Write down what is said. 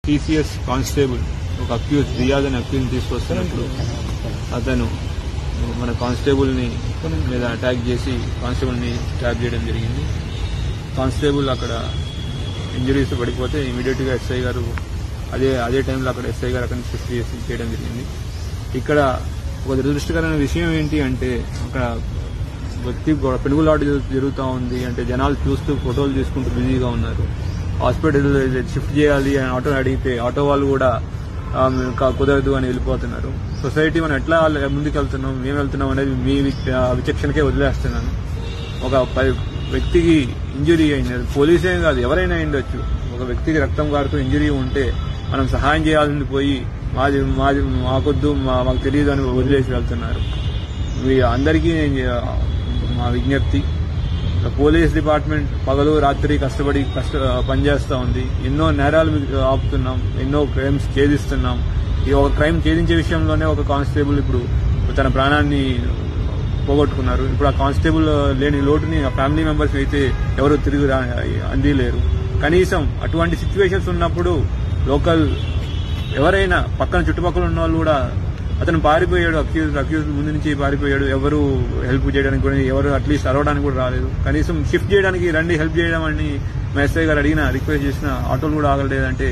TCS constable ఒక accuse Riyaz అనే accuse తీసుకొస్తున్నప్పుడు అతను మన కానిస్టేబుల్ ని మీద అటాక్ చేసి కానిస్టేబుల్ ని స్టాబ్ చేయడం జరిగింది. కానిస్టేబుల్ అక్కడ ఇంజరీస్ పడిపోతే ఇమీడియట్ గా ఎస్ఐ గారు అదే టైంలో అక్కడ ఎస్ఐ గారు అక్కడ షిఫ్ట్ చేయడం జరిగింది. ఇక్కడ ఒక దురదృష్టకరమైన విషయం ఏంటి అంటే అక్కడ వ్యక్తి పెనుగులాట జరుగుతూ ఉంది. అంటే జనాలు చూస్తూ ఫోటోలు తీసుకుంటూ బిజీగా ఉన్నారు. హాస్పిటల్ షిఫ్ట్ చేయాలి అని ఆటో అడిగితే ఆటో వాళ్ళు కూడా కుదరదు అని వెళ్ళిపోతున్నారు. సొసైటీ మనం ఎట్లా ముందుకు వెళ్తున్నాం, మేము వెళ్తున్నాం అనేది మీ విచక్షణకే వదిలేస్తున్నాను. ఒక వ్యక్తికి ఇంజురీ అయింది, పోలీసే కాదు ఎవరైనా అయిండొచ్చు. ఒక వ్యక్తికి రక్తం కారుతూ ఇంజురీ ఉంటే మనం సహాయం చేయాల్సింది పోయి మాకొద్దు మాకు తెలియదు అని వదిలేసి వెళ్తున్నారు. అందరికీ మా విజ్ఞప్తి, పోలీస్ డిపార్ట్మెంట్ పగలు రాత్రి కష్టపడి పనిచేస్తూ ఉంది. ఎన్నో నేరాలు ఆపుతున్నాం, ఎన్నో క్రైమ్స్ ఛేదిస్తున్నాం. ఈ ఒక క్రైమ్ ఛేదించే విషయంలోనే ఒక కానిస్టేబుల్ ఇప్పుడు తన ప్రాణాన్ని పోగొట్టుకున్నారు. ఇప్పుడు ఆ కానిస్టేబుల్ లేని లోటుని ఆ ఫ్యామిలీ మెంబర్స్ అయితే ఎవరు తిరిగి అందిలేరు. కనీసం అటువంటి సిచ్యువేషన్స్ ఉన్నప్పుడు లోకల్ ఎవరైనా పక్కన చుట్టుపక్కల ఉన్న వాళ్ళు కూడా అతను పారిపోయాడు, అక్యూజ్ ముందు నుంచి పారిపోయాడు, ఎవరు హెల్ప్ చేయడానికి కూడా ఎవరు అట్లీస్ట్ అరవడానికి కూడా రాలేదు. కనీసం షిఫ్ట్ చేయడానికి రండి హెల్ప్ చేయడం అని మా ఎస్ఐ గారు అడిగినా రిక్వెస్ట్ చేసిన ఆటోలు కూడా ఆగలేదంటే